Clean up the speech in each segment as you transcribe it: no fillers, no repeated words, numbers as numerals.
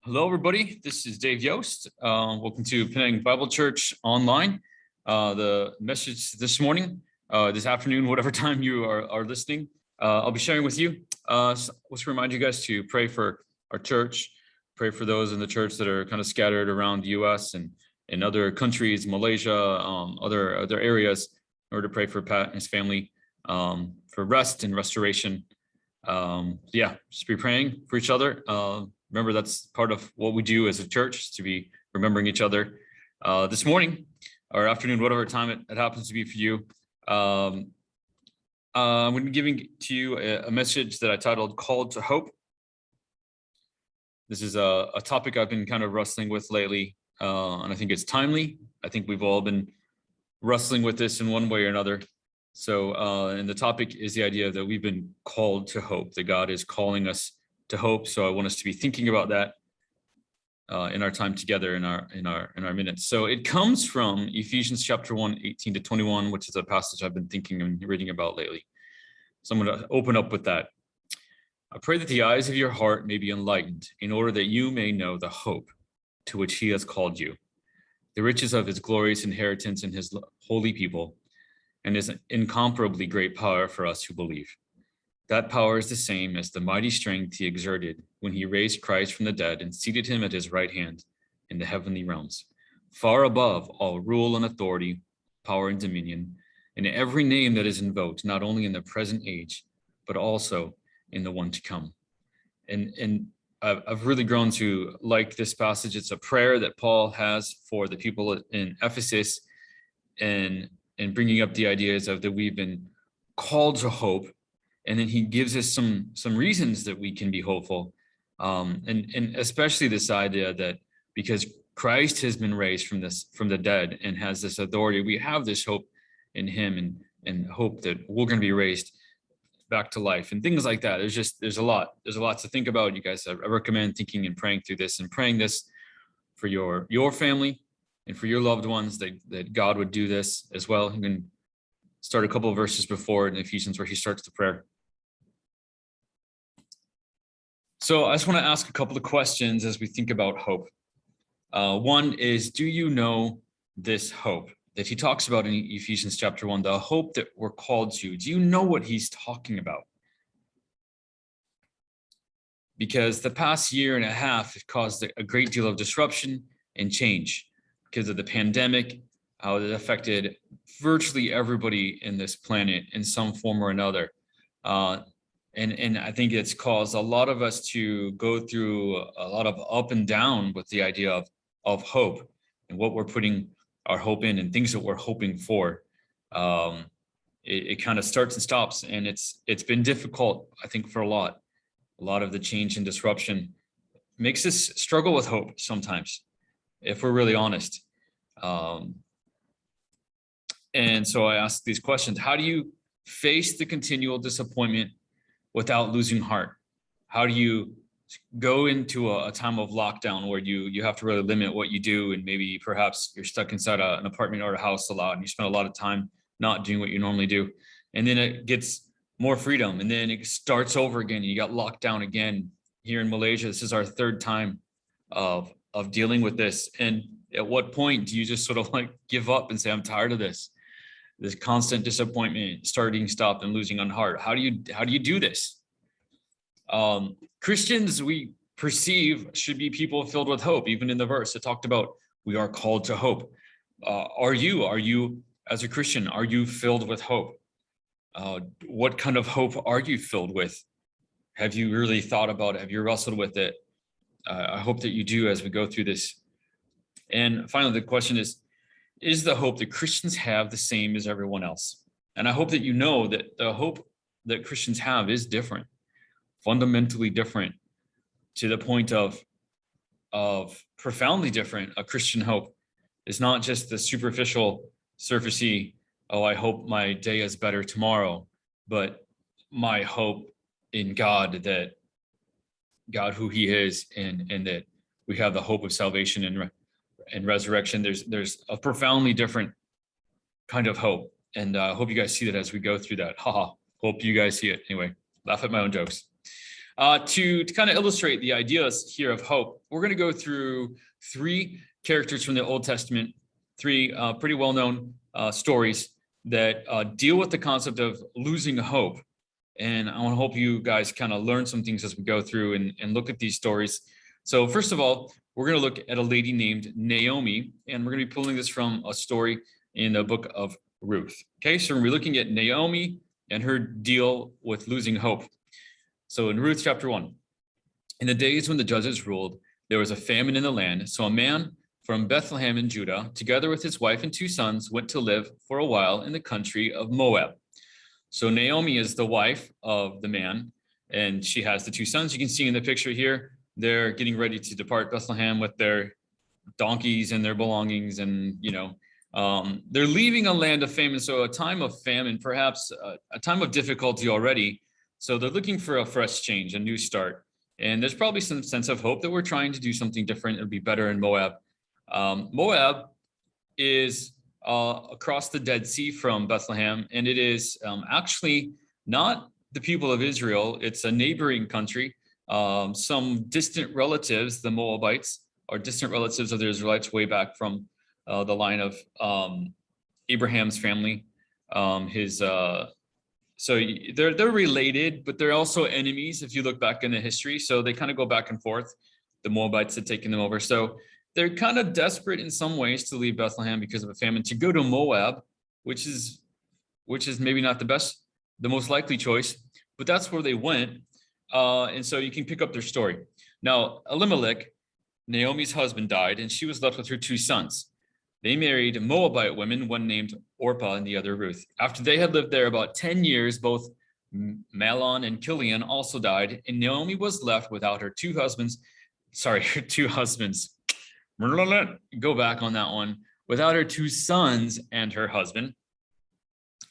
Hello, everybody. This is Dave Yost. Welcome to Penang Bible Church Online. The message this morning, this afternoon, whatever time you are listening, I'll be sharing with you. Let's remind you guys to pray for our church, pray for those in the church that are kind of scattered around the U.S. and in other countries, Malaysia, other areas, in order to pray for Pat and his family, for rest and restoration. Just be praying for each other. Remember, that's part of what we do as a church, to be remembering each other. This morning or afternoon, whatever time it happens to be for you, I'm going to be giving to you a message that I titled Called to Hope. This is a topic I've been kind of wrestling with lately, and I think it's timely. I think we've all been wrestling with this in one way or another. So, and the topic is the idea that we've been called to hope, that God is calling us to hope. So I want us to be thinking about that in our time together, in our minutes. So it comes from Ephesians chapter 1, 18 to 21, which is a passage I've been thinking and reading about lately. So I'm going to open up with that. I pray that the eyes of your heart may be enlightened, in order that you may know the hope to which he has called you, the riches of his glorious inheritance in his holy people, and his incomparably great power for us who believe. That power is the same as the mighty strength he exerted when he raised Christ from the dead and seated him at his right hand in the heavenly realms, far above all rule and authority, power and dominion, and every name that is invoked, not only in the present age, but also in the one to come. And I've really grown to like this passage. It's a prayer that Paul has for the people in Ephesus, and bringing up the ideas of that we've been called to hope. And then he gives us some reasons that we can be hopeful, and especially this idea that because Christ has been raised from the dead and has this authority, we have this hope in him, and hope that we're going to be raised back to life and things like that. There's a lot to think about, you guys. I recommend thinking and praying through this, and praying this for your family and for your loved ones, that God would do this as well. You can start a couple of verses before in Ephesians where he starts the prayer. So I just want to ask a couple of questions as we think about hope. One is, do you know this hope that he talks about in Ephesians chapter 1, the hope that we're called to? Do you know what he's talking about? Because the past year and a half has caused a great deal of disruption and change because of the pandemic, how it affected virtually everybody in this planet in some form or another. And I think it's caused a lot of us to go through a lot of up and down with the idea of hope and what we're putting our hope in and things that we're hoping for. It kind of starts and stops, and it's been difficult, I think, for a lot of the change and disruption makes us struggle with hope sometimes, if we're really honest. And so I ask these questions. How do you face the continual disappointment without losing heart? How do you go into a time of lockdown where you have to really limit what you do, and maybe perhaps you're stuck inside an apartment or a house a lot, and you spend a lot of time not doing what you normally do, and then it gets more freedom, and then it starts over again, and you got locked down again. Here in Malaysia, this is our third time of dealing with this. And at what point do you just sort of like give up and say, I'm tired of this constant disappointment, starting, stop, and losing on heart? How do you do this? Christians, we perceive, should be people filled with hope. Even in the verse, it talked about we are called to hope. Are you as a Christian, are you filled with hope? What kind of hope are you filled with? Have you really thought about it? Have you wrestled with it? I hope that you do as we go through this. And finally, the question is the hope that Christians have the same as everyone else? And I hope that you know that the hope that Christians have is different, fundamentally different, to the point of profoundly different. A Christian hope is not just the superficial, surfacey, oh, I hope my day is better tomorrow, but my hope in God, that God who he is, and that we have the hope of salvation and resurrection. There's a profoundly different kind of hope, and I hope you guys see that as we go through that. Hope you guys see it. Anyway, laugh at my own jokes. To kind of illustrate the ideas here of hope, we're going to go through three characters from the Old Testament, three pretty well-known stories that deal with the concept of losing hope. And I want to hope you guys kind of learn some things as we go through and look at these stories. So first of all, we're going to look at a lady named Naomi, and we're going to be pulling this from a story in the book of Ruth. Okay, so we're looking at Naomi and her deal with losing hope. So in Ruth chapter 1, in the days when the judges ruled, there was a famine in the land. So a man from Bethlehem in Judah, together with his wife and 2 sons, went to live for a while in the country of Moab. So Naomi is the wife of the man, and she has the 2 sons. You can see in the picture here, they're getting ready to depart Bethlehem with their donkeys and their belongings, and they're leaving a land of famine. So a time of famine, perhaps a time of difficulty already. So they're looking for a fresh change, a new start. And there's probably some sense of hope that we're trying to do something different. It'll be better in Moab. Moab is across the Dead Sea from Bethlehem, and it is actually not the people of Israel. It's a neighboring country. Some distant relatives, the Moabites, are distant relatives of the Israelites way back from the line of Abraham's family. So they're related, but they're also enemies if you look back in the history. So they kind of go back and forth. The Moabites had taken them over. So they're kind of desperate in some ways to leave Bethlehem because of a famine, to go to Moab, which is maybe not the most likely choice, but that's where they went. And so you can pick up their story. Now, Elimelech, Naomi's husband, died, and she was left with her 2 sons. They married Moabite women, one named Orpah and the other Ruth. After they had lived there about 10 years, both Mahlon and Chilion also died, and Naomi was left without her 2 husbands. Sorry, her 2 husbands. Go back on that one. Without her 2 sons and her husband.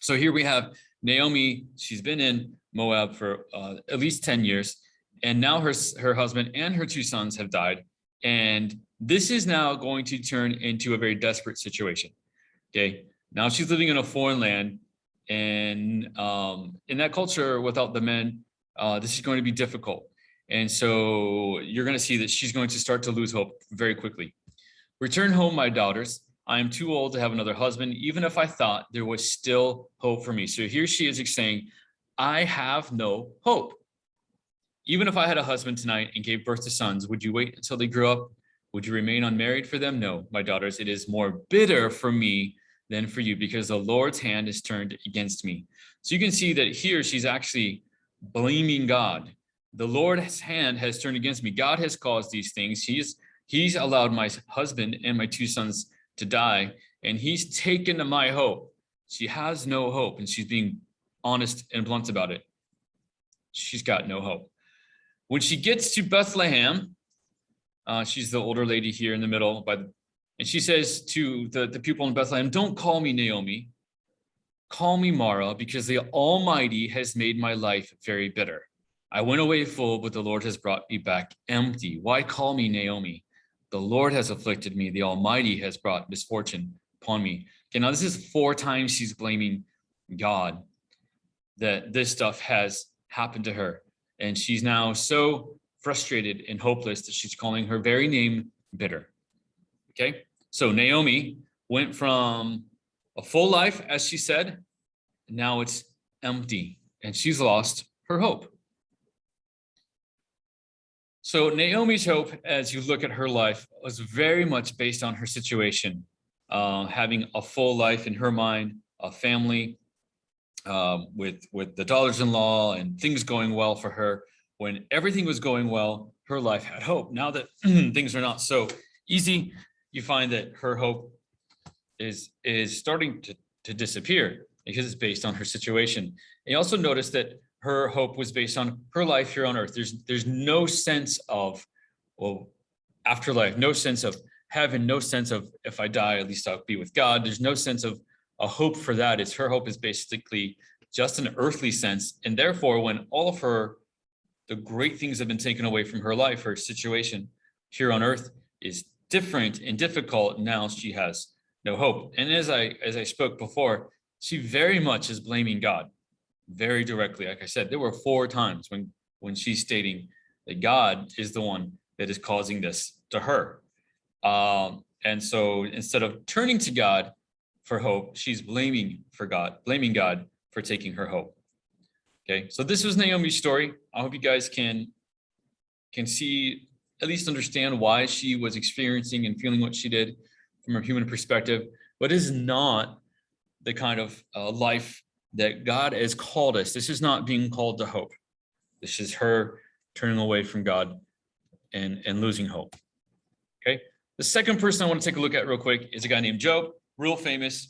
So here we have Naomi. She's been in Moab for at least 10 years, and now her husband and her 2 sons have died. And this is now going to turn into a very desperate situation. Okay, now she's living in a foreign land, and in that culture, without the men, this is going to be difficult. And so you're going to see that she's going to start to lose hope very quickly. Return home, my daughters. I am too old to have another husband, even if I thought there was still hope for me. So here she is saying, I have no hope. Even if I had a husband tonight and gave birth to sons, would you wait until they grew up? Would you remain unmarried for them? No, my daughters, it is more bitter for me than for you, because the Lord's hand is turned against me. So you can see that here she's actually blaming God. The Lord's hand has turned against me. God has caused these things. He's allowed my husband and my 2 sons to die, and he's taken my hope. She has no hope, and she's being honest and blunt about it. She's got no hope. When she gets to Bethlehem, she's the older lady here in the middle, and she says to the people in Bethlehem, don't call me Naomi, call me Mara, because the Almighty has made my life very bitter. I went away full, but the Lord has brought me back empty. Why call me Naomi? The Lord has afflicted me. The Almighty has brought misfortune upon me. Okay, now this is 4 times she's blaming God that this stuff has happened to her. And she's now so frustrated and hopeless that she's calling her very name bitter. Okay, so Naomi went from a full life, as she said, and now it's empty, and she's lost her hope. So Naomi's hope, as you look at her life, was very much based on her situation, having a full life in her mind, a family, with the daughters-in-law and things going well for her. When everything was going well, her life had hope. Now that things are not so easy, you find that her hope is starting to disappear because it's based on her situation. And you also notice that her hope was based on her life here on earth. There's no sense of, well, afterlife, no sense of heaven, no sense of if I die, at least I'll be with God. There's no sense of a hope for that. Her hope is basically just an earthly sense. And therefore, when all of the great things have been taken away from her life, her situation here on earth is different and difficult. Now she has no hope. And as I spoke before, she very much is blaming God very directly. Like I said, there were 4 times when when she's stating that God is the one that is causing this to her. And so instead of turning to God for hope, she's blaming God for taking her hope. Okay, so this was Naomi's story. I hope you guys can see, at least understand why she was experiencing and feeling what she did from a human perspective, but it is not the kind of life that God has called us. This is not being called to hope. This is her turning away from God and losing hope. Okay. The second person I want to take a look at real quick is a guy named Job. Real famous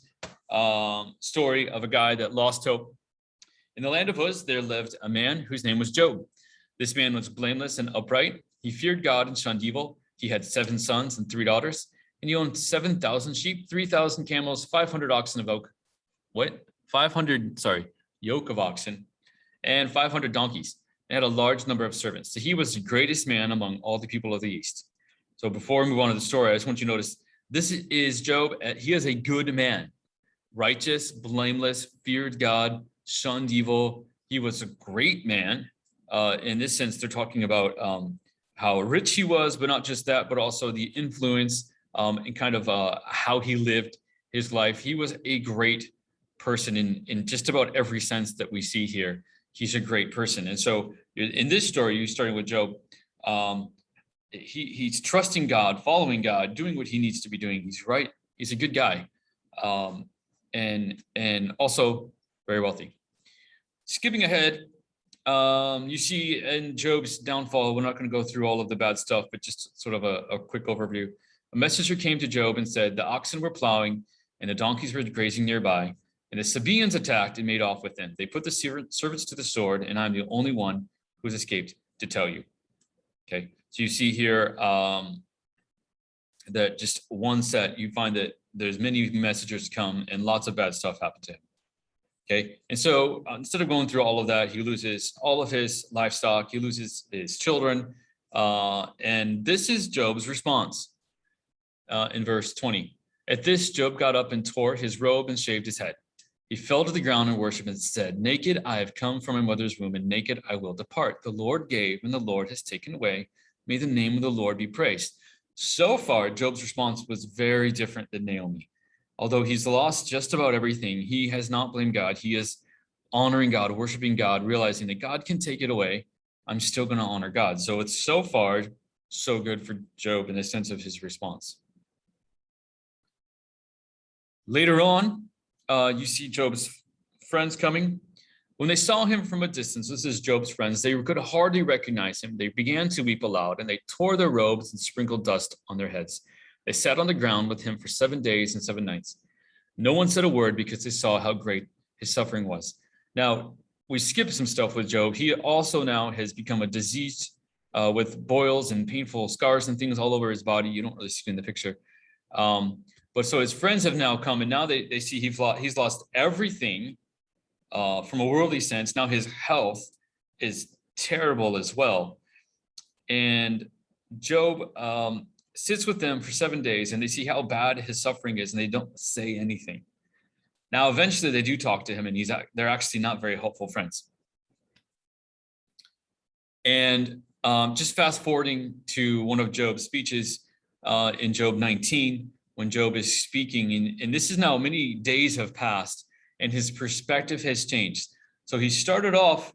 story of a guy that lost hope. In the land of Uz, there lived a man whose name was Job. This man was blameless and upright. He feared God and shunned evil. He had 7 sons and 3 daughters, and he owned 7,000 sheep, 3,000 camels, 500 oxen of oak. What? 500, yoke of oxen, and 500 donkeys. They had a large number of servants. So he was the greatest man among all the people of the East. So before we move on to the story, I just want you to notice, this is Job. He is a good man, righteous, blameless, feared God, shunned evil. He was a great man. In this sense, they're talking about how rich he was, but not just that, but also the influence and kind of how he lived his life. He was a great person in just about every sense that we see here. He's a great person. And so in this story, you're starting with Job. He's trusting God, following God, doing what he needs to be doing. He's right. He's a good guy. And also very wealthy. Skipping ahead, you see in Job's downfall, we're not going to go through all of the bad stuff, but just sort of a quick overview. A messenger came to Job and said, the oxen were plowing and the donkeys were grazing nearby, and the Sabaeans attacked and made off with them. They put the servants to the sword, and I'm the only one who has escaped to tell you. Okay, so you see here that just one set, you find that there's many messengers come and lots of bad stuff happened to him. Okay, and so instead of going through all of that, he loses all of his livestock, he loses his children, and this is Job's response in verse 20. At this, Job got up and tore his robe and shaved his head. He fell to the ground and worshiped and said, naked I have come from my mother's womb, and naked I will depart. The Lord gave, and the Lord has taken away. May the name of the Lord be praised. So far, Job's response was very different than Naomi. Although he's lost just about everything, he has not blamed God. He is honoring God, worshiping God, realizing that God can take it away. I'm still going to honor God. So it's so far so good for Job in the sense of his response. Later on, you see Job's friends coming. When they saw him from a distance, this is Job's friends, they could hardly recognize him. They began to weep aloud, and they tore their robes and sprinkled dust on their heads. They sat on the ground with him for 7 days and 7 nights. No one said a word because they saw how great his suffering was. Now, we skip some stuff with Job. He also now has become a disease with boils and painful scars and things all over his body. You don't really see it in the picture. But so his friends have now come, and now they see he's lost everything from a worldly sense. Now his health is terrible as well. And Job sits with them for 7 days, and they see how bad his suffering is, and they don't say anything. Now, eventually they do talk to him, and they're actually not very helpful friends. And just fast forwarding to one of Job's speeches in Job 19, when Job is speaking, and this is now many days have passed, and his perspective has changed. So he started off,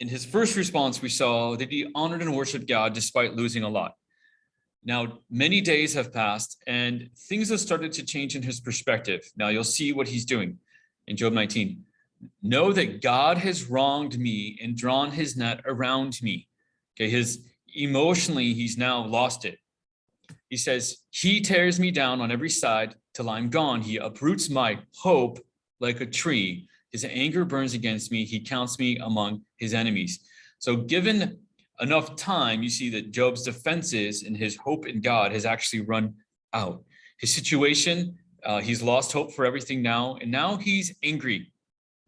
in his first response, we saw that he honored and worshiped God despite losing a lot. Now, many days have passed, and things have started to change in his perspective. Now, you'll see what he's doing in Job 19. Know that God has wronged me and drawn his net around me. Okay, emotionally, he's now lost it. He says, he tears me down on every side till I'm gone. He uproots my hope like a tree. His anger burns against me. He counts me among his enemies. So given enough time, you see that Job's defenses and his hope in God has actually run out. His situation, he's lost hope for everything now. And now he's angry.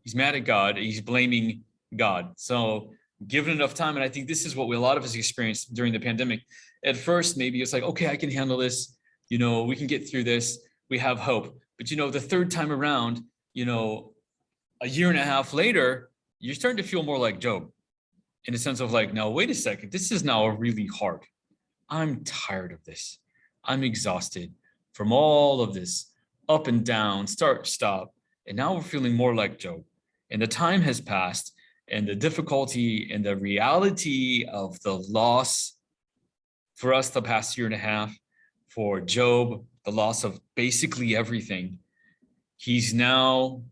He's mad at God. He's blaming God. So given enough time, and I think this is what a lot of us experienced during the pandemic. At first, maybe it's like, okay, I can handle this. We can get through this. We have hope. But, the third time around, a year and a half later, you're starting to feel more like Job. in a sense of like, now, wait a second, this is now really hard. I'm tired of this. I'm exhausted from all of this up and down, start, stop. And now we're feeling more like Job. And the time has passed, and the difficulty and the reality of the loss for us the past year and a half, for Job, the loss of basically everything. He's now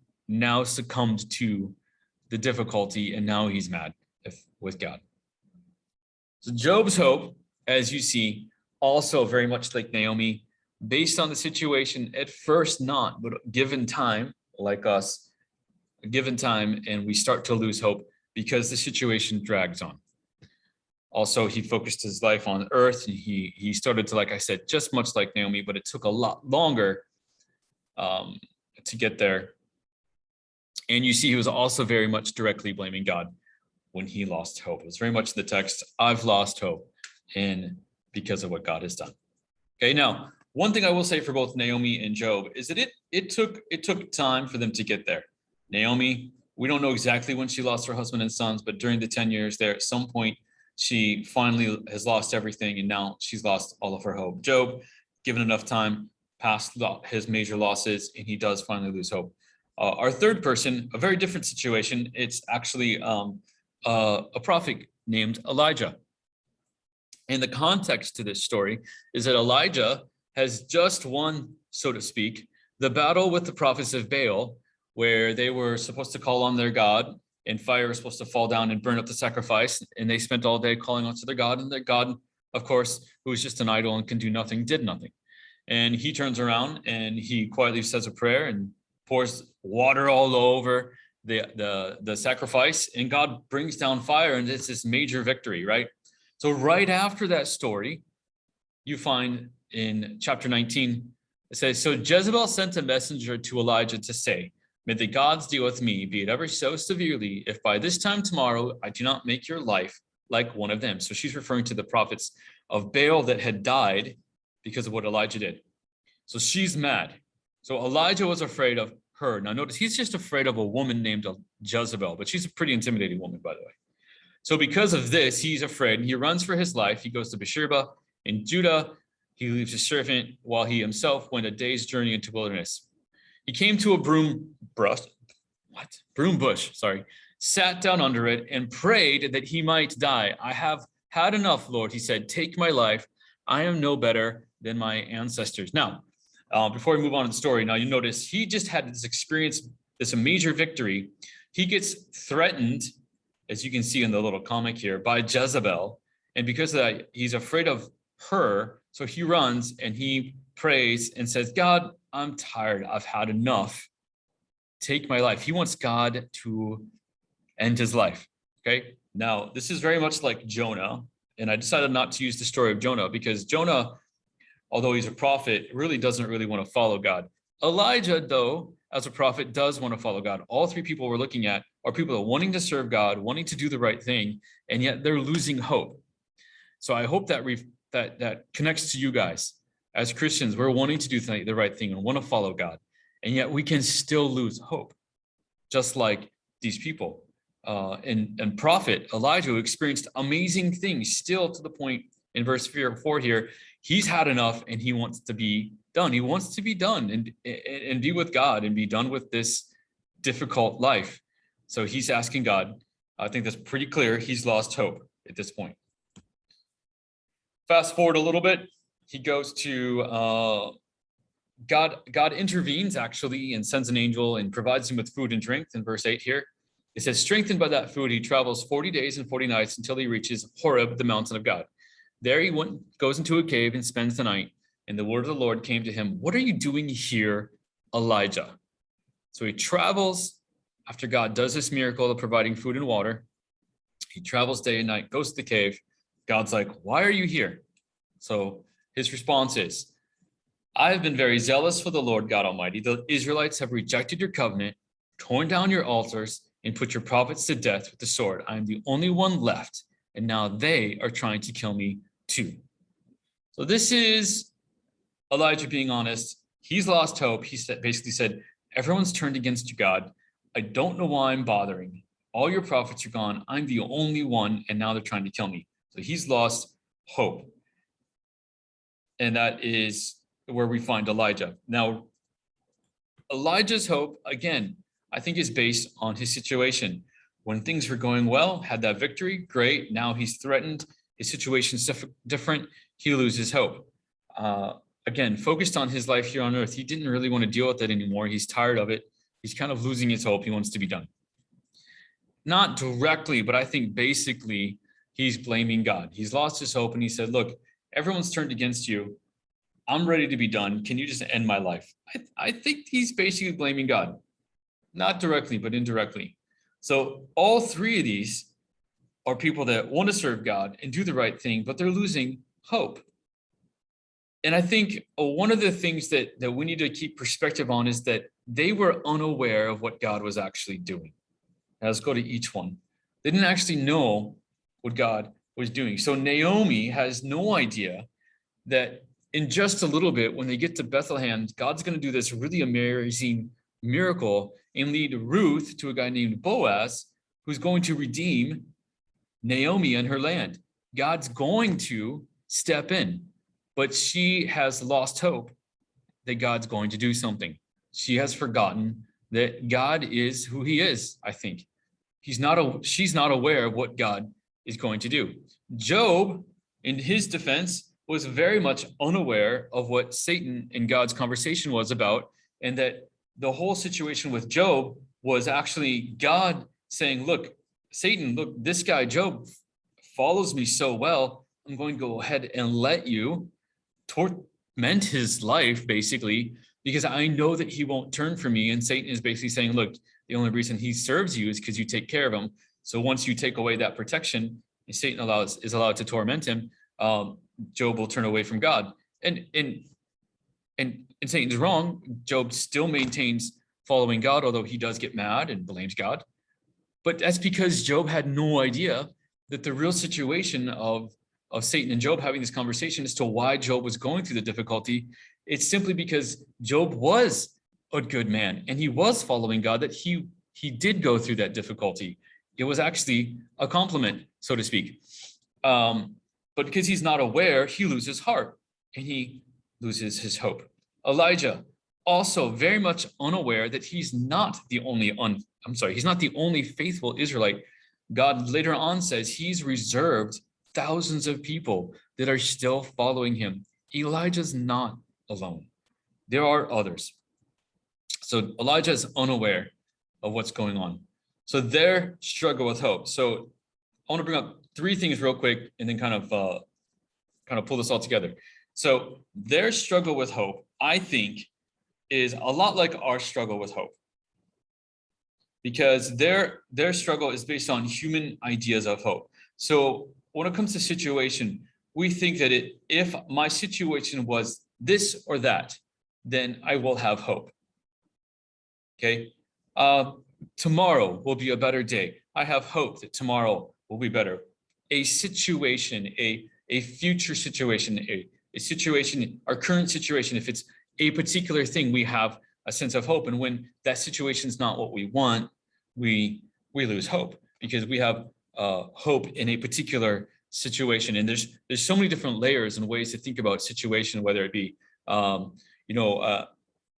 succumbed to the difficulty, and now he's mad with God. So Job's hope, as you see, also very much like Naomi, based on the situation at first not, but given time, like us, given time, and we start to lose hope because the situation drags on. Also, he focused his life on earth, and he started to, like I said, just much like Naomi, but it took a lot longer to get there. And you see, he was also very much directly blaming God when he lost hope. It was very much the text, I've lost hope, and because of what God has done. Okay, now, one thing I will say for both Naomi and Job is that it took time for them to get there. Naomi, we don't know exactly when she lost her husband and sons, but during the 10 years there, at some point, she finally has lost everything, and now she's lost all of her hope. Job, given enough time, past his major losses, and he does finally lose hope. Our third person, a very different situation. It's actually a prophet named Elijah. And the context to this story is that Elijah has just won, so to speak, the battle with the prophets of Baal, where they were supposed to call on their God, and fire was supposed to fall down and burn up the sacrifice. And they spent all day calling on to their God, and their God, of course, who is just an idol and can do nothing, did nothing. And he turns around and he quietly says a prayer and pours water all over the sacrifice, and God brings down fire, and it's this major victory, right? So right after that story, you find in chapter 19, it says, so Jezebel sent a messenger to Elijah to say, may the gods deal with me, be it ever so severely, if by this time tomorrow I do not make your life like one of them. So she's referring to the prophets of Baal that had died because of what Elijah did. So she's mad. So Elijah was afraid of her. Now notice, he's just afraid of a woman named Jezebel, but she's a pretty intimidating woman, by the way. So because of this, he's afraid, and he runs for his life. He goes to Beersheba in Judah. He leaves his servant while he himself went a day's journey into wilderness. He came to a broom bush, sat down under it and prayed that he might die. I have had enough, Lord, he said, take my life. I am no better than my ancestors. Now, before we move on to the story, now you notice he just had this experience, this major victory. He gets threatened, as you can see in the little comic here, by Jezebel. And because of that, he's afraid of her. So he runs and he prays and says, God, I'm tired. I've had enough. Take my life. He wants God to end his life. Okay. Now, this is very much like Jonah. And I decided not to use the story of Jonah because Jonah, although he's a prophet, really doesn't really want to follow God. Elijah, though, as a prophet, does want to follow God. All three people we're looking at are people that are wanting to serve God, wanting to do the right thing, and yet they're losing hope. So I hope that that connects to you guys. As Christians, we're wanting to do the right thing and want to follow God, and yet we can still lose hope, just like these people. And prophet Elijah, who experienced amazing things, still to the point in verse 4 here, he's had enough and he wants to be done. He wants to be done and be with God and be done with this difficult life. So he's asking God. I think that's pretty clear. He's lost hope at this point. Fast forward a little bit. He goes to God intervenes actually and sends an angel and provides him with food and drink in verse 8 here. It says, strengthened by that food, he travels 40 days and 40 nights until he reaches Horeb, the mountain of God. There he goes into a cave and spends the night. And the word of the Lord came to him, what are you doing here, Elijah? So he travels after God does this miracle of providing food and water. He travels day and night, goes to the cave. God's like, why are you here? So his response is, I have been very zealous for the Lord God Almighty. The Israelites have rejected your covenant, torn down your altars, and put your prophets to death with the sword. I am the only one left, and now they are trying to kill me too. So this is Elijah being honest. He's lost hope. He basically said, everyone's turned against you, God. I don't know why I'm bothering. All your prophets are gone. I'm the only one, and now they're trying to kill me. So he's lost hope. And that is where we find Elijah. Now, Elijah's hope, again, I think is based on his situation. When things were going well, had that victory, great. Now he's threatened. His situation's different. He loses hope. Again, focused on his life here on earth. He didn't really want to deal with it anymore. He's tired of it. He's kind of losing his hope. He wants to be done. Not directly, but I think basically he's blaming God. He's lost his hope and he said, look, everyone's turned against you. I'm ready to be done. Can you just end my life? I think he's basically blaming God. Not directly, but indirectly. So all three of these are people that want to serve God and do the right thing, but they're losing hope. And I think one of the things that we need to keep perspective on is that they were unaware of what God was actually doing. Now let's go to each one. They didn't actually know what God was doing. So Naomi has no idea that in just a little bit, when they get to Bethlehem, God's going to do this really amazing miracle and lead Ruth to a guy named Boaz, who's going to redeem Naomi and her land. God's going to step in, but she has lost hope that God's going to do something. She has forgotten that God is who he is, I think. She's not aware of what God is going to do. Job, in his defense, was very much unaware of what Satan and God's conversation was about, and that the whole situation with Job was actually God saying, look, Satan, look, this guy Job follows me so well, I'm going to go ahead and let you torment his life, basically, because I know that he won't turn from me. And Satan is basically saying, look, the only reason he serves you is because you take care of him. So once you take away that protection, and Satan is allowed to torment him, Job will turn away from God. And Satan's wrong. Job still maintains following God, although he does get mad and blames God. But that's because Job had no idea that the real situation of Satan and Job having this conversation as to why Job was going through the difficulty. It's simply because Job was a good man and he was following God, that he did go through that difficulty. It was actually a compliment, so to speak. But because he's not aware, he loses heart and he loses his hope. Elijah, also very much unaware that he's not the only faithful Israelite. God later on says he's reserved thousands of people that are still following him. Elijah's not alone. There are others. So Elijah is unaware of what's going on. So their struggle with hope. So I want to bring up three things real quick and then kind of pull this all together. So their struggle with hope, I think, is a lot like our struggle with hope, because their struggle is based on human ideas of hope. So when it comes to situation, we think that if my situation was this or that, then I will have hope. Okay, tomorrow will be a better day. I have hope that tomorrow will be better. A situation, a future situation, a situation, our current situation, if it's a particular thing, we have a sense of hope. And when that situation is not what we want, we lose hope, because we have hope in a particular situation. And there's so many different layers and ways to think about situation, whether it be,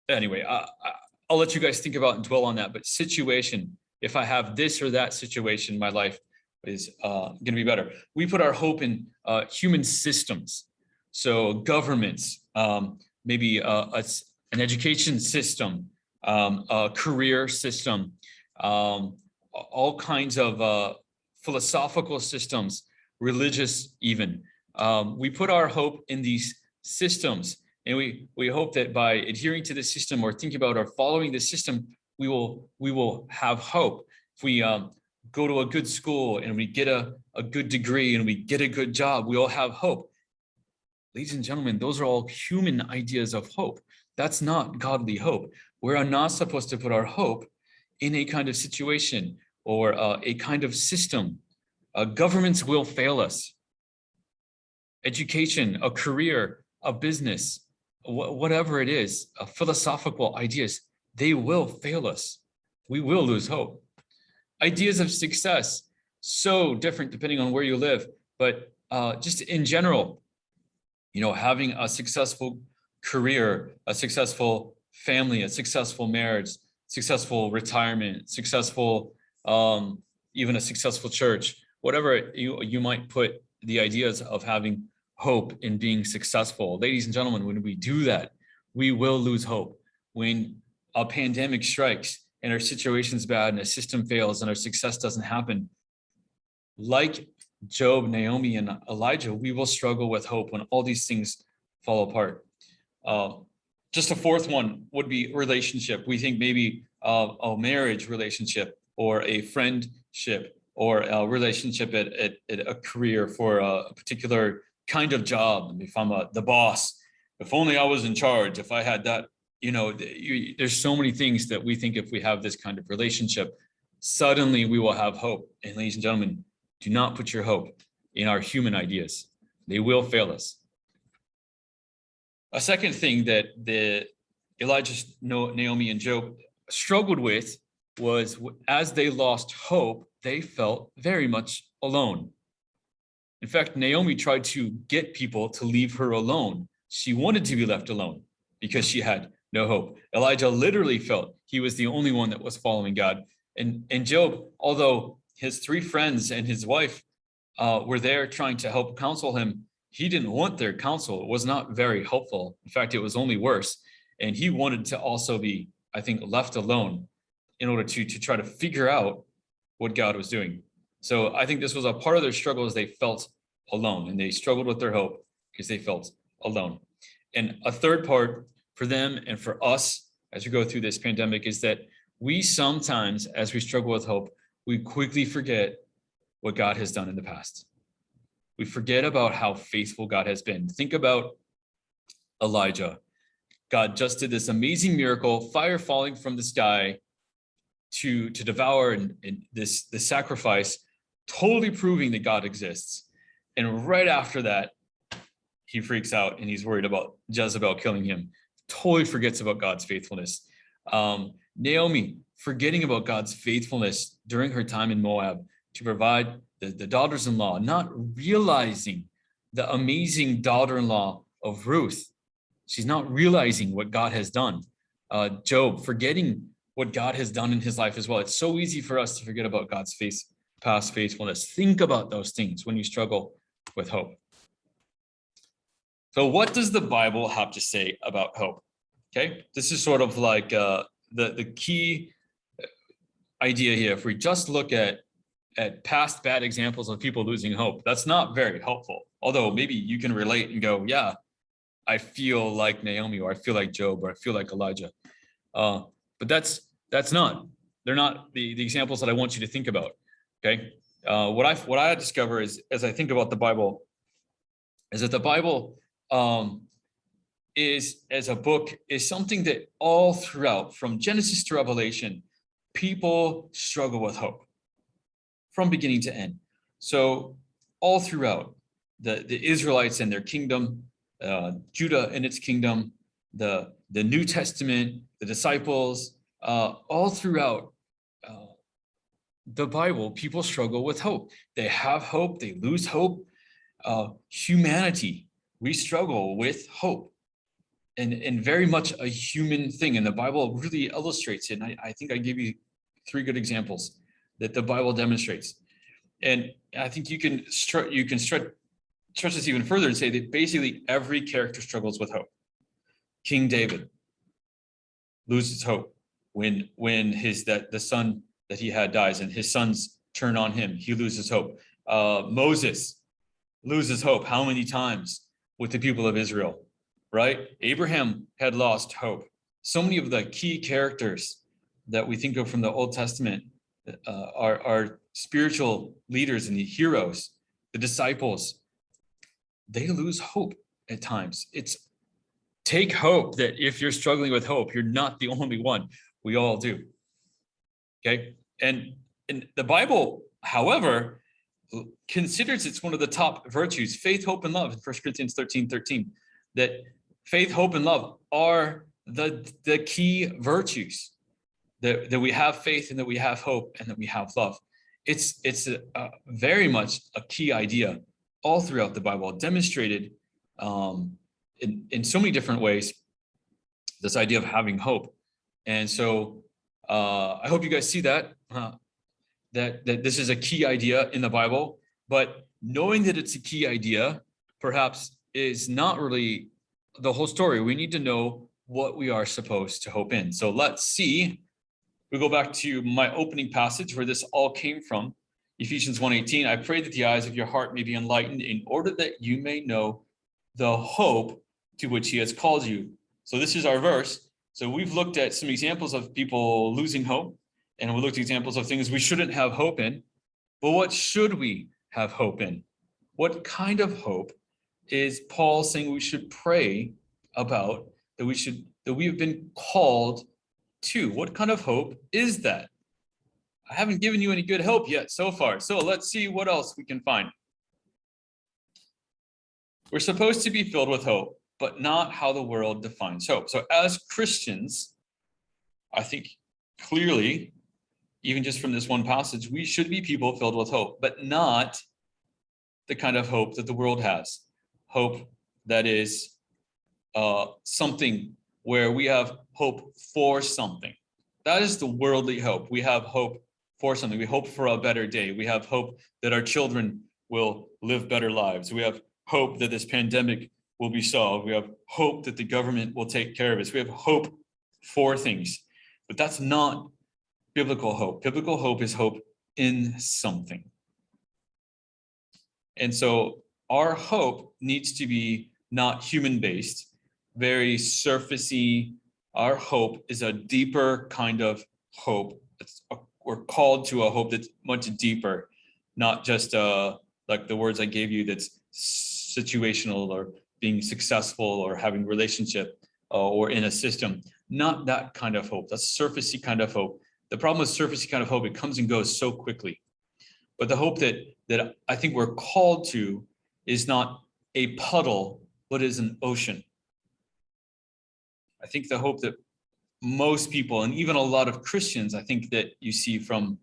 anyway, I'll let you guys think about and dwell on that. But situation, if I have this or that situation, my life is going to be better. We put our hope in human systems. So governments, maybe an education system, a career system, all kinds of philosophical systems, religious even. We put our hope in these systems, and we hope that by adhering to the system or thinking about or following the system, we will have hope. If we go to a good school and we get a good degree and we get a good job, we all have hope. Ladies and gentlemen, those are all human ideas of hope. That's not godly hope. We're not supposed to put our hope in a kind of situation or a kind of system. Governments will fail us. Education, a career, a business, whatever it is, philosophical ideas, they will fail us. We will lose hope. Ideas of success, so different depending on where you live. But just in general, having a successful career, a successful family, a successful marriage, successful retirement, successful, even a successful church, whatever you might put the ideas of having hope in being successful. Ladies and gentlemen, when we do that, we will lose hope. When a pandemic strikes and our situation's bad and our system fails and our success doesn't happen, like Job, Naomi, and Elijah, we will struggle with hope when all these things fall apart. Just a fourth one would be relationship. We think maybe a marriage relationship or a friendship or a relationship at a career for a particular kind of job. If I'm the boss, if only I was in charge, if I had that, there's so many things that we think if we have this kind of relationship, suddenly we will have hope. And ladies and gentlemen, do not put your hope in our human ideas. They will fail us. A second thing that the Elijah, Naomi, and Job struggled with was as they lost hope, they felt very much alone. In fact, Naomi tried to get people to leave her alone. She wanted to be left alone because she had no hope. Elijah literally felt he was the only one that was following God. And Job, although his three friends and his wife were there trying to help counsel him, he didn't want their counsel. It was not very helpful. In fact, it was only worse. And he wanted to also be, I think, left alone in order to try to figure out what God was doing. So I think this was a part of their struggle, as they felt alone, and they struggled with their hope because they felt alone. And a third part for them and for us as we go through this pandemic is that we sometimes, as we struggle with hope, we quickly forget what God has done in the past. We forget about how faithful God has been. Think about Elijah. God just did this amazing miracle, fire falling from the sky to devour and this sacrifice, totally proving that God exists. And right after that, he freaks out and he's worried about Jezebel killing him. Totally forgets about God's faithfulness. Naomi, forgetting about God's faithfulness during her time in Moab to provide the daughters-in-law, not realizing the amazing daughter-in-law of Ruth. She's not realizing what God has done. Job, forgetting what God has done in his life as well. It's so easy for us to forget about God's past faithfulness. Think about those things when you struggle with hope. So what does the Bible have to say about hope? Okay, this is sort of like the key idea here. If we just look at past bad examples of people losing hope, that's not very helpful. Although maybe you can relate and go, yeah, I feel like Naomi, or I feel like Job, or I feel like Elijah. But they're not the examples that I want you to think about. Okay, what I discover is, as I think about the Bible, is that the Bible is, as a book, is something that all throughout, from Genesis to Revelation, people struggle with hope from beginning to end. So all throughout, the Israelites and their kingdom, Judah and its kingdom, the New Testament, the disciples, all throughout the Bible, people struggle with hope. They have hope, they lose hope. Humanity, we struggle with hope, and very much a human thing. And the Bible really illustrates it. And I think I gave you 3 good examples that the Bible demonstrates. And I think you can stretch this even further and say that basically every character struggles with hope. King David loses hope when the son that he had dies and his sons turn on him. He loses hope. Moses loses hope how many times with the people of Israel, right? Abraham had lost hope. So many of the key characters that we think of from the Old Testament are spiritual leaders and the heroes, the disciples. They lose hope at times. Take hope that if you're struggling with hope, you're not the only one. We all do. Okay. And the Bible, however, considers it's one of the top virtues, faith, hope, and love in 1 Corinthians 13:13, that faith, hope, and love are the key virtues. that we have faith and that we have hope and that we have love. It's very much a key idea all throughout the Bible, demonstrated in so many different ways, this idea of having hope. And so I hope you guys see that, that this is a key idea in the Bible, but knowing that it's a key idea perhaps is not really the whole story. We need to know what we are supposed to hope in. So let's see. We go back to my opening passage where this all came from, Ephesians 1:18. I pray that the eyes of your heart may be enlightened in order that you may know the hope to which he has called you. So this is our verse. So we've looked at some examples of people losing hope, and we looked at examples of things we shouldn't have hope in. But what should we have hope in? What kind of hope is Paul saying we should pray about, that we have been called to? What kind of hope is that? I haven't given you any good hope yet so far. So let's see what else we can find. We're supposed to be filled with hope, but not how the world defines hope. So as Christians, I think clearly, even just from this one passage, we should be people filled with hope, but not the kind of hope that the world has. Hope that is something where we have hope for something. That is the worldly hope. We have hope for something. We hope for a better day. We have hope that our children will live better lives. We have hope that this pandemic will be solved. We have hope that the government will take care of us. We have hope for things, but that's not biblical hope. Biblical hope is hope in something. And so our hope needs to be not human-based, very surfacey. Our hope is a deeper kind of hope. We're called to a hope that's much deeper, not just like the words I gave you, that's situational or being successful or having relationship or in a system. Not that kind of hope. That's surfacey kind of hope. The problem with surfacey kind of hope, it comes and goes so quickly. But the hope that I think we're called to is not a puddle, but is an ocean. I think the hope that most people, and even a lot of Christians, I think that you see from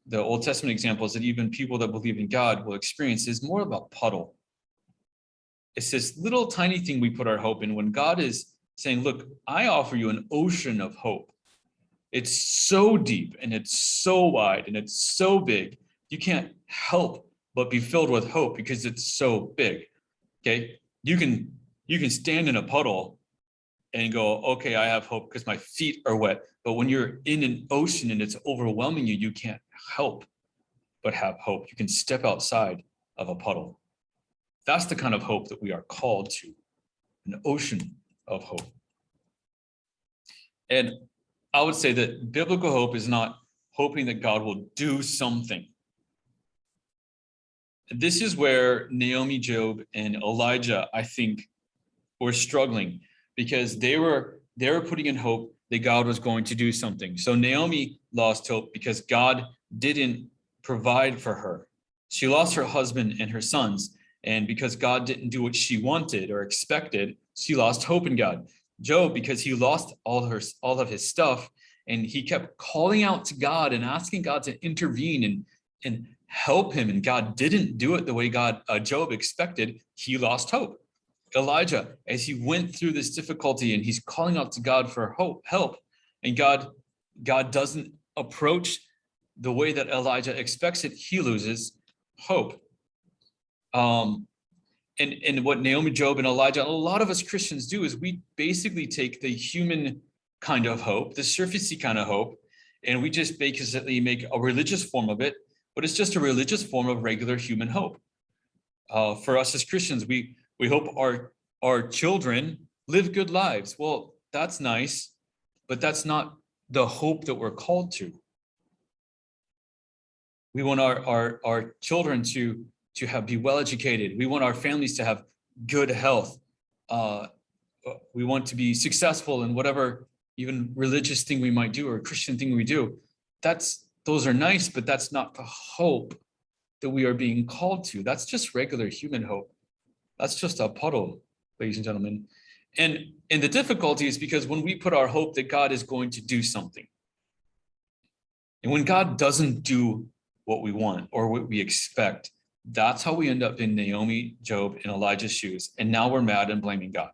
the Old Testament examples, that even people that believe in God will experience, is more of a puddle. It's this little tiny thing we put our hope in when God is saying, look, I offer you an ocean of hope. It's so deep and it's so wide and it's so big. You can't help but be filled with hope because it's so big. Okay. You can stand in a puddle and go, okay, I have hope because my feet are wet. But when you're in an ocean and it's overwhelming you, you can't help but have hope. You can step outside of a puddle. That's the kind of hope that we are called to, an ocean of hope. And I would say that biblical hope is not hoping that God will do something. This is where Naomi, Job, and Elijah, I think, were struggling, because they were putting in hope that God was going to do something. So Naomi lost hope because God didn't provide for her. She lost her husband and her sons, and because God didn't do what she wanted or expected, she lost hope in God. Job, because he lost all of his stuff, and he kept calling out to God and asking God to intervene and help him, and God didn't do it the way Job expected, he lost hope. Elijah, as he went through this difficulty and he's calling out to God for help, and God doesn't approach the way that Elijah expects it, he loses hope. And what Naomi, Job, and Elijah, a lot of us Christians do is we basically take the human kind of hope, the surfacey kind of hope, and we just basically make a religious form of it, but it's just a religious form of regular human hope. For us as Christians, we hope our children live good lives. Well, that's nice, but that's not the hope that we're called to. We want our children to be well educated. We want our families to have good health. We want to be successful in whatever even religious thing we might do or Christian thing we do. Those are nice, but that's not the hope that we are being called to. That's just regular human hope. That's just a puddle, ladies and gentlemen. And the difficulty is because when we put our hope that God is going to do something, And when God doesn't do what we want or what we expect, that's how we end up in Naomi, Job, and Elijah's shoes. And now we're mad and blaming God.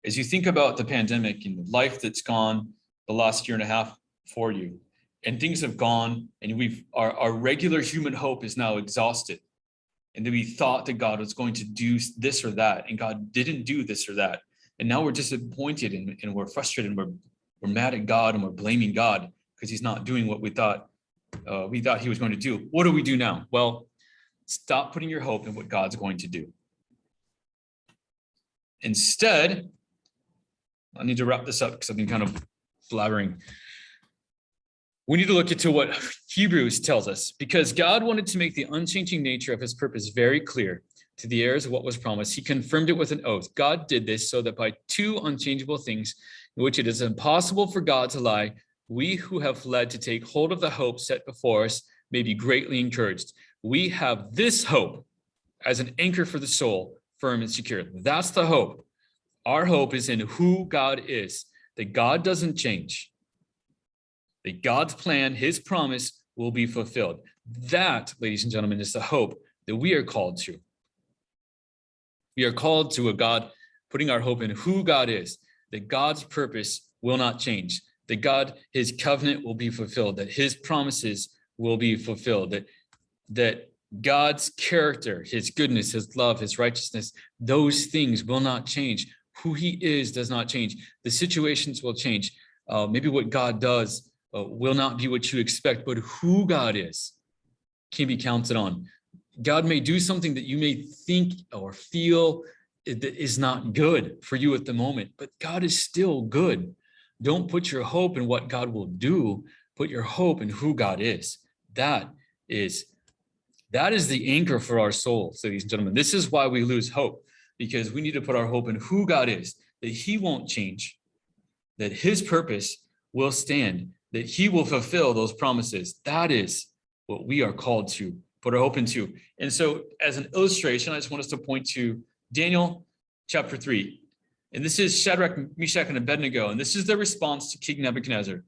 As you think about the pandemic and the life that's gone the last year and a half for you, and things have gone, and our regular human hope is now exhausted. And then we thought that God was going to do this or that, and God didn't do this or that. And now we're disappointed and we're frustrated and we're mad at God and we're blaming God because he's not doing what we thought he was going to do. What do we do now? Well, stop putting your hope in what God's going to do. Instead, I need to wrap this up because I've been kind of blabbering. We need to look into what Hebrews tells us, because God wanted to make the unchanging nature of his purpose very clear to the heirs of what was promised. He confirmed it with an oath. God did this so that by two unchangeable things in which it is impossible for God to lie, we who have fled to take hold of the hope set before us may be greatly encouraged. We have this hope as an anchor for the soul, firm and secure. That's the hope. Our hope is in who God is, that God doesn't change, that God's plan, his promise will be fulfilled. That, ladies and gentlemen, is the hope that we are called to. We are called to a God putting our hope in who God is, that God's purpose will not change, that God, his covenant will be fulfilled, that his promises will be fulfilled, that God's character, his goodness, his love, his righteousness, those things will not change. Who he is does not change. The situations will change. Maybe what God does will not be what you expect, but who God is can be counted on. God may do something that you may think or feel is not good for you at the moment, but God is still good. Don't put your hope in what God will do. Put your hope in who God is. That is the anchor for our souls, ladies and gentlemen. This is why we lose hope, because we need to put our hope in who God is, that he won't change, that his purpose will stand, that he will fulfill those promises. That is what we are called to put our hope into. And so as an illustration, I just want us to point to Daniel chapter 3. And this is Shadrach, Meshach, and Abednego. And this is the response to King Nebuchadnezzar.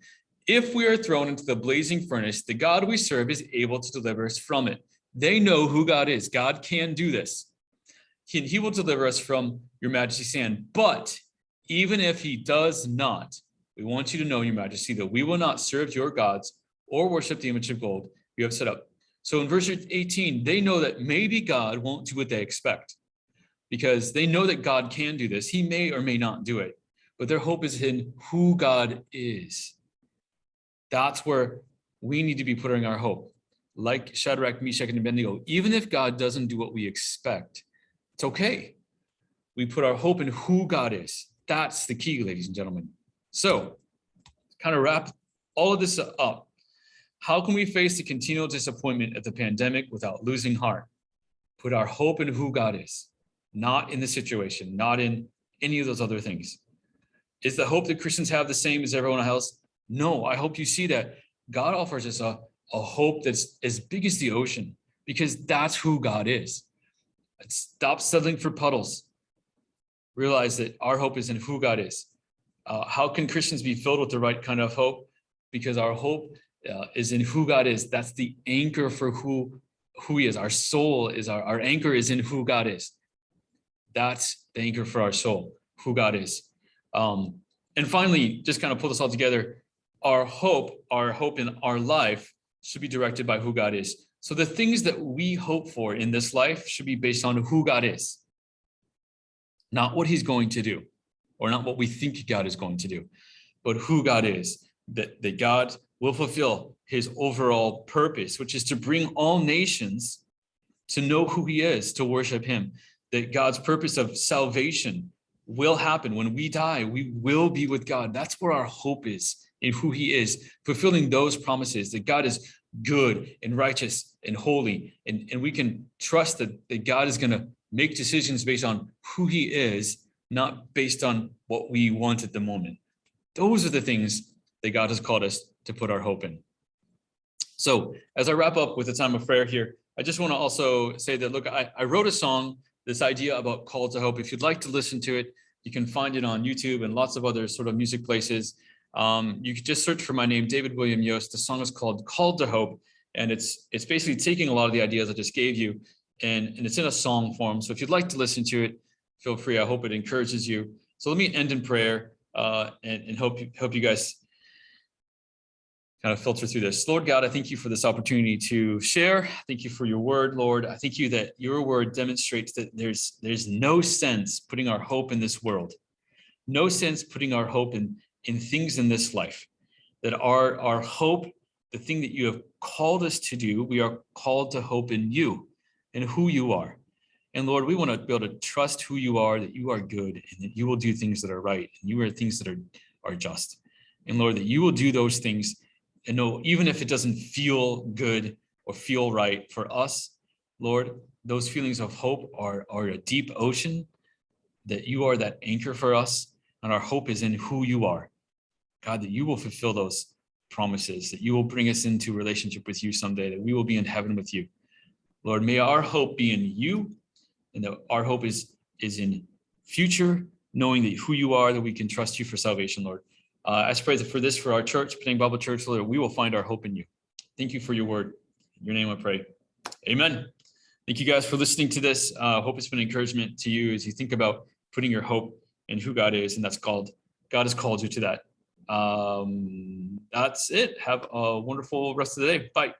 If we are thrown into the blazing furnace, the God we serve is able to deliver us from it. They know who God is. God can do this. He will deliver us from your majesty's hand. But even if he does not, we want you to know, your majesty, that we will not serve your gods or worship the image of gold you have set up. So in verse 18, they know that maybe God won't do what they expect, because they know that God can do this. He may or may not do it, but their hope is in who God is. That's where we need to be putting our hope. Like Shadrach, Meshach, and Abednego, even if God doesn't do what we expect, it's okay. We put our hope in who God is. That's the key, ladies and gentlemen. So, kind of wrap all of this up. How can we face the continual disappointment of the pandemic without losing heart? Put our hope in who God is, not in the situation, not in any of those other things. Is the hope that Christians have the same as everyone else? No, I hope you see that God offers us a hope that's as big as the ocean, because that's who God is. Stop settling for puddles. Realize that our hope is in who God is. How can Christians be filled with the right kind of hope? Because our hope is in who God is. That's the anchor for who he is. Our soul is our anchor is in who God is. That's the anchor for our soul, who God is. And finally, just kind of pull this all together. Our hope in our life should be directed by who God is. So the things that we hope for in this life should be based on who God is, not what he's going to do, or not what we think God is going to do, but who God is, that God will fulfill his overall purpose, which is to bring all nations to know who he is, to worship him, that God's purpose of salvation will happen. When we die, we will be with God. That's where our hope is, in who he is, fulfilling those promises, that God is good and righteous and holy. And we can trust that God is going to make decisions based on who he is, not based on what we want at the moment. Those are the things that God has called us to put our hope in. So as I wrap up with a time of prayer here, I just want to also say that, look, I wrote a song, this idea about call to hope. If you'd like to listen to it, you can find it on YouTube and lots of other sort of music places. You could just search for my name, David William Yost. The song is called Called to Hope. And it's basically taking a lot of the ideas I just gave you, and it's in a song form. So if you'd like to listen to it, feel free. I hope it encourages you. So let me end in prayer and hope you guys kind of filter through this. Lord God, I thank you for this opportunity to share. Thank you for your word, Lord. I thank you that your word demonstrates that there's no sense putting our hope in this world, no sense putting our hope in things in this life, that our hope, the thing that you have called us to do, we are called to hope in you and who you are. And Lord, we want to be able to trust who you are, that you are good and that you will do things that are right and you are things that are just. And Lord, that you will do those things. And no, even if it doesn't feel good or feel right for us, Lord, those feelings of hope are a deep ocean, that you are that anchor for us. And our hope is in who you are. God, that you will fulfill those promises, that you will bring us into relationship with you someday, that we will be in heaven with you. Lord, may our hope be in you, and that our hope is in future, knowing that who you are, that we can trust you for salvation, Lord. I pray for this for our church, Penang Bible Church, Lord, we will find our hope in you. Thank you for your word. In your name I pray. Amen. Thank you guys for listening to this. Hope it's been an encouragement to you as you think about putting your hope in who God is, and God has called you to that. That's it. Have a wonderful rest of the day. Bye.